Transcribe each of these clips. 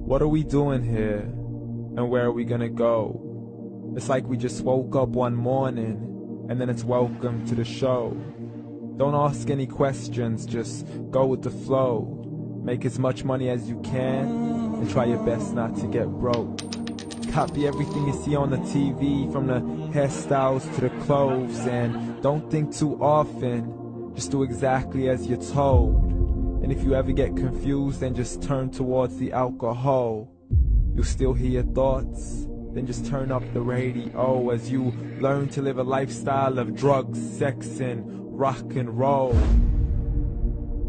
What are we doing here? And where are we gonna go? It's like we just woke up one morning, and then it's welcome to the show. Don't ask any questions, just go with the flow. Make as much money as you can, and try your best not to get broke. Copy everything you see on the TV, from the hairstyles to the clothes, and don't think too often, just do exactly as you're told. And if you ever get confused, then just turn towards the alcohol. You'll still hear your thoughts, then just turn up the radio as you learn to live a lifestyle of drugs, sex, and rock and roll.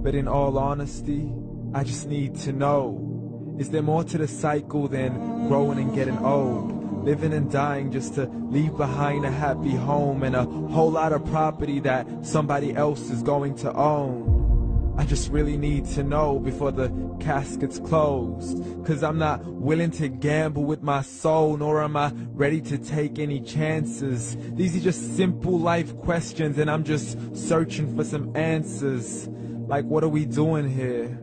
But in all honesty, I just need to know, is there more to the cycle than growing and getting old? Living and dying just to leave behind a happy home and a whole lot of property that somebody else is going to own. I just really need to know before the casket's closed, 'cause I'm not willing to gamble with my soul, nor am I ready to take any chances. These are just simple life questions, and I'm just searching for some answers. Like, what are we doing here?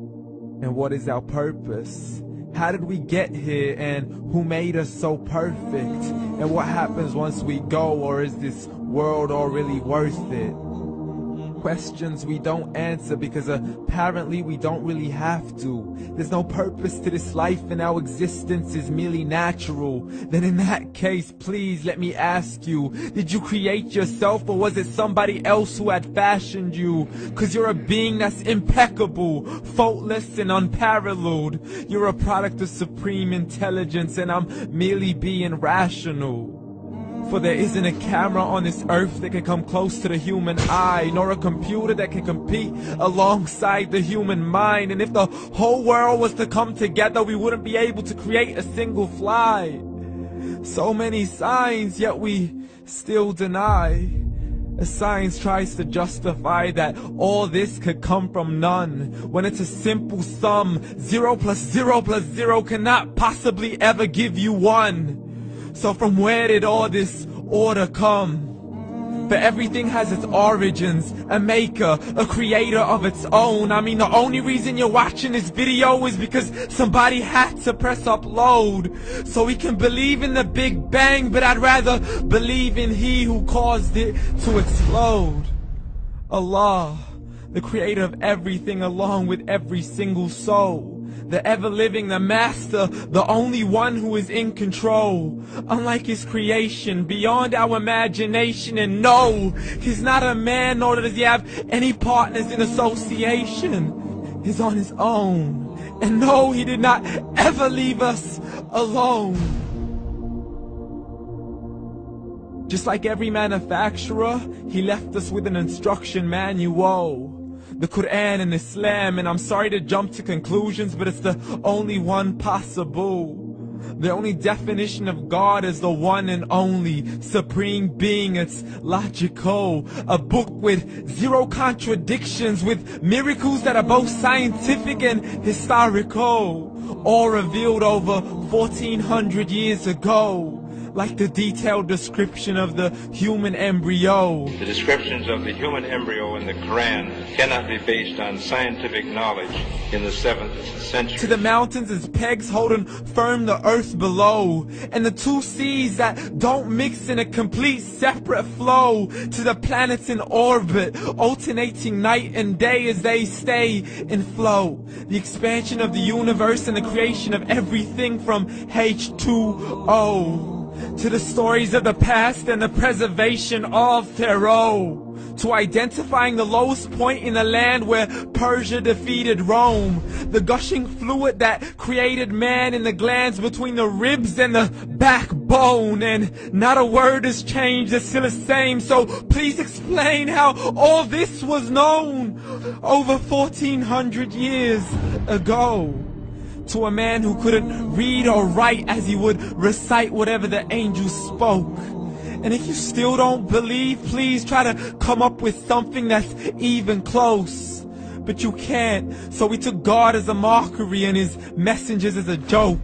And what is our purpose? How did we get here, and who made us so perfect? And what happens once we go, or is this world all really worth it? Questions we don't answer because apparently we don't really have to. There's no purpose to this life and our existence is merely natural. Then in that case, please let me ask you, did you create yourself, or was it somebody else who had fashioned you? 'Cause you're a being that's impeccable, faultless and unparalleled. You're a product of supreme intelligence, and I'm merely being rational. For there isn't a camera on this earth that can come close to the human eye, nor a computer that can compete alongside the human mind. And if the whole world was to come together, we wouldn't be able to create a single fly. So many signs, yet we still deny. As science tries to justify that all this could come from none, when it's a simple sum. 0 plus 0 plus 0 cannot possibly ever give you 1. So from where did all this order come? But everything has its origins, a maker, a creator of its own. I mean, the only reason you're watching this video is because somebody had to press upload. So we can believe in the Big Bang, but I'd rather believe in He who caused it to explode. Allah, the creator of everything, along with every single soul. The ever-living, the master, the only one who is in control. Unlike his creation, beyond our imagination. And no, he's not a man, nor does he have any partners in association. He's on his own. And no, he did not ever leave us alone. Just like every manufacturer, he left us with an instruction manual. The Quran and Islam, and I'm sorry to jump to conclusions, but it's the only one possible. The only definition of God is the one and only supreme being. It's logical, a book with 0 contradictions, with miracles that are both scientific and historical, all revealed over 1400 years ago. Like the detailed description of the human embryo. The descriptions of the human embryo in the Quran cannot be based on scientific knowledge in the 7th century. To the mountains as pegs holding firm the earth below, and the 2 seas that don't mix in a complete separate flow. To the planets in orbit, alternating night and day as they stay in flow. The expansion of the universe and the creation of everything from H2O. To the stories of the past and the preservation of Pharaoh. To identifying the lowest point in the land where Persia defeated Rome. The gushing fluid that created man in the glands between the ribs and the backbone. And not a word has changed, it's still the same. So please explain how all this was known over 1400 years ago. To a man who couldn't read or write, as he would recite whatever the angels spoke. And if you still don't believe, please try to come up with something that's even close. But you can't, so we took God as a mockery and his messengers as a joke.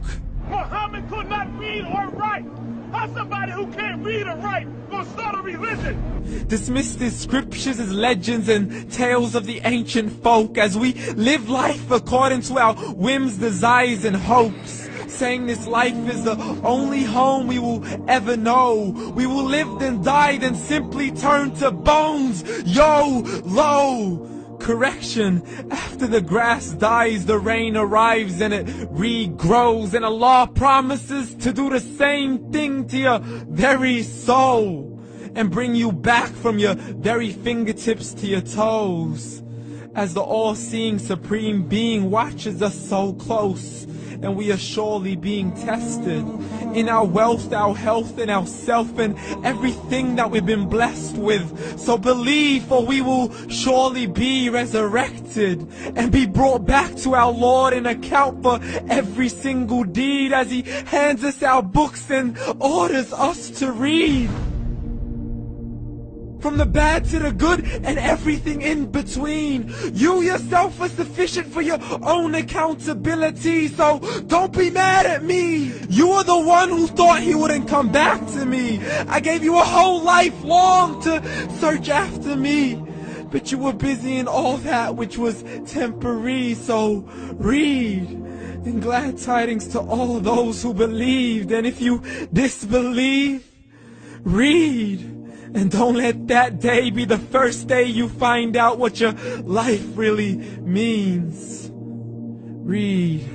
Muhammad could not read or write. How somebody who can't read or write gonna start a religion? Dismiss the scriptures as legends and tales of the ancient folk, as we live life according to our whims, desires, and hopes. saying this life is the only home we will ever know. We will live then die, then simply turn to bones. YOLO! Correction, after the grass dies, the rain arrives and it regrows, and Allah promises to do the same thing to your very soul and bring you back from your very fingertips to your toes, as the all-seeing supreme being watches us so close, and we are surely being tested in our wealth, our health, and our self, and everything that we've been blessed with. So believe, for we will surely be resurrected and be brought back to our Lord and account for every single deed, as He hands us our books and orders us to read. From the bad to the good and everything in between. You yourself are sufficient for your own accountability, so don't be mad at me. You are the one who thought He wouldn't come back to me. I gave you a whole life long to search after me, but you were busy in all that which was temporary. So read, and glad tidings to all those who believed. And if you disbelieve, read. And don't let that day be the first day you find out what your life really means. Read.